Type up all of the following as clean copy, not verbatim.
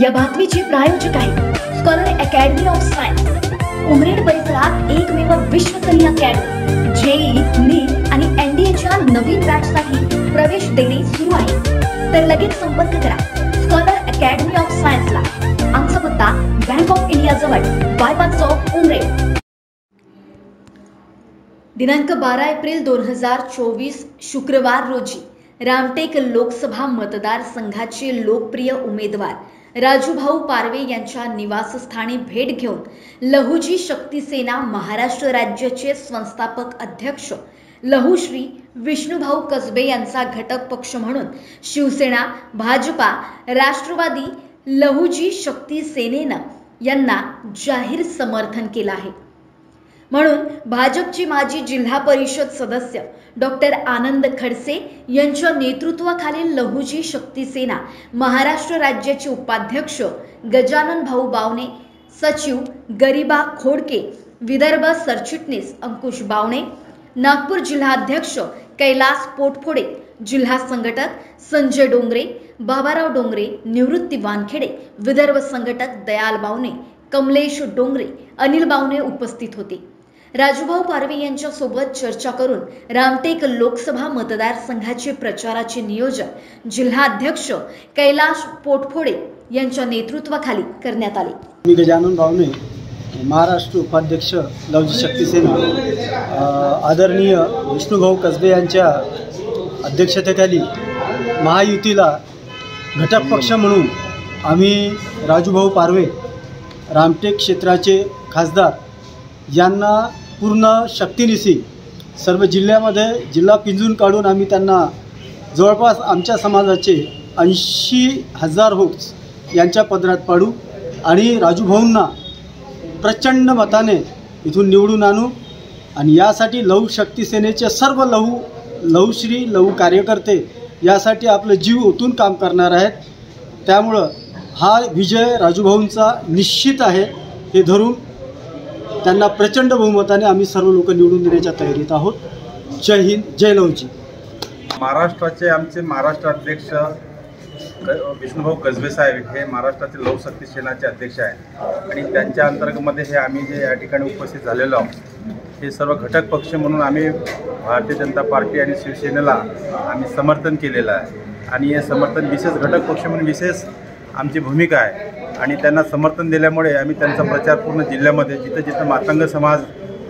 या बातमीचे प्रायोजक आहेत scholar academy of science, Umred परिसरात एकमेव विश्वस्तरीय अकॅडमी। जेईई, नीट आणि एनडीएच्या नवीन बॅचसाठी प्रवेश देणे सुरू आहे, तर लगेच संपर्क करा स्कॉलर अकॅडमी ऑफ सायन्सला। आमचा पत्ता बँक ऑफ इंडिया जवळ, बायपास चौक, उमरेड। दिनांक 12 एप्रिल 2024 शुक्रवार रोजी रामटेक लोकसभा मतदारसंघाचे लोकप्रिय उमेदवार राजूभाऊ पारवे यांच्या निवासस्थानी भेट घेऊन लहुजी शक्ती सेना महाराष्ट्र राज्याचे संस्थापक अध्यक्ष लहुश्री विष्णुभाऊ कसबे यांचा घटक पक्ष म्हणून शिवसेना, भाजपा, राष्ट्रवादी, लहुजी शक्ती सेनेनं यांना जाहीर समर्थन केलं आहे। म्हणून भाजपचे माजी जिल्हा परिषद सदस्य डॉक्टर आनंद खडसे यांच्या नेतृत्वाखालील लहुजी शक्ती सेना महाराष्ट्र राज्याचे उपाध्यक्ष गजानन भाऊ बावणे, सचिव गरिबा खोडके, विदर्भ सरचिटणीस अंकुश बावणे, नागपूर जिल्हाध्यक्ष कैलास पोटफोडे, जिल्हा संघटक संजय डोंगरे, बाबाराव डोंगरे, निवृत्ती वानखेडे, विदर्भ संघटक दयाल बावणे, कमलेश डोंगरे, अनिल बावणे उपस्थित होते। राजूभाऊ पारवे यांच्या सोबत चर्चा करून रामटेक लोकसभा मतदारसंघाचे प्रचाराचे नियोजन जिल्हाध्यक्ष कैलास पोटफोडे यांच्या नेतृत्वाखाली करण्यात आले। मी गजानन बावणे, महाराष्ट्र उपाध्यक्ष लहुजी शक्ती सेना, आदरणीय विष्णुभाऊ कसबे यांच्या अध्यक्षतेखाली महायुतीला घटक पक्ष म्हणून आम्ही राजूभाऊ पारवे रामटेक क्षेत्राचे खासदार यांना पूर्ण शक्तीनिशी सर्व जिल्ह्यामध्ये जिल्हा पिंजून काढून आम्ही त्यांना जवळपास आमच्या समाजाचे 80,000 वोट्स यांच्या पदरात पाडू आणि राजूभाऊंना प्रचंड मताने इथून निवडून आणू। आणि यासाठी लहू शक्ती सेनेचे सर्व लहुश्री लहू कार्यकर्ते यासाठी आपलं जीव ओतून काम करणार आहेत। त्यामुळं हा विजय राजूभाऊंचा निश्चित आहे हे धरून त्यांना प्रचंड बहुमताने आम्ही सर्व लोक निवडून देण्याच्या तयारीत आहोत। जय हिंद, जय लहुजी। महाराष्ट्राचे आमचे महाराष्ट्र अध्यक्ष विष्णुभाऊ कसबे साहेब हे महाराष्ट्रातील लहू शक्ती सेनाचे अध्यक्ष आहेत आणि त्यांच्या अंतर्गतमध्ये हे आम्ही जे या ठिकाणी उपस्थित झालेलो आहोत हे सर्व घटक पक्ष म्हणून आम्ही भारतीय जनता पार्टी आणि शिवसेनेला आम्ही समर्थन केलेलं आहे आणि हे समर्थन विशेष घटक पक्ष म्हणून विशेष आमची भूमिका आहे आणि त्यांना समर्थन दिल्यामुळे आम्ही त्यांचा प्रचार पूर्ण जिल्ह्यामध्ये जिथं मातंग समाज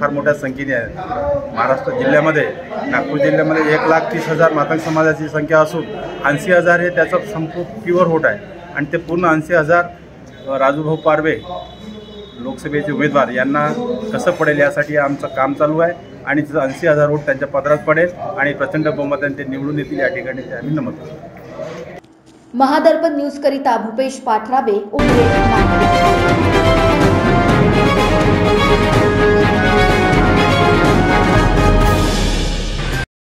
फार मोठ्या संख्येने आहे। महाराष्ट्र जिल्ह्यामध्ये नागपूर जिल्ह्यामध्ये 1,30,000 मातंग समाजाची संख्या असून 80,000 हे त्याचं संपूर्ण प्युअर वोट आहे आणि ते पूर्ण 80,000 राजूभाऊ पारवे लोकसभेचे उमेदवार यांना कसं पडेल यासाठी आमचं काम चालू आहे आणि 80,000 वोट त्यांच्या पदरात पडेल आणि प्रचंड बहुमताने ते निवडून येतील या ठिकाणी ते आम्ही नमूद करतो। महादर्पण न्यूज करिता भूपेश पाठराबे, उमरेड।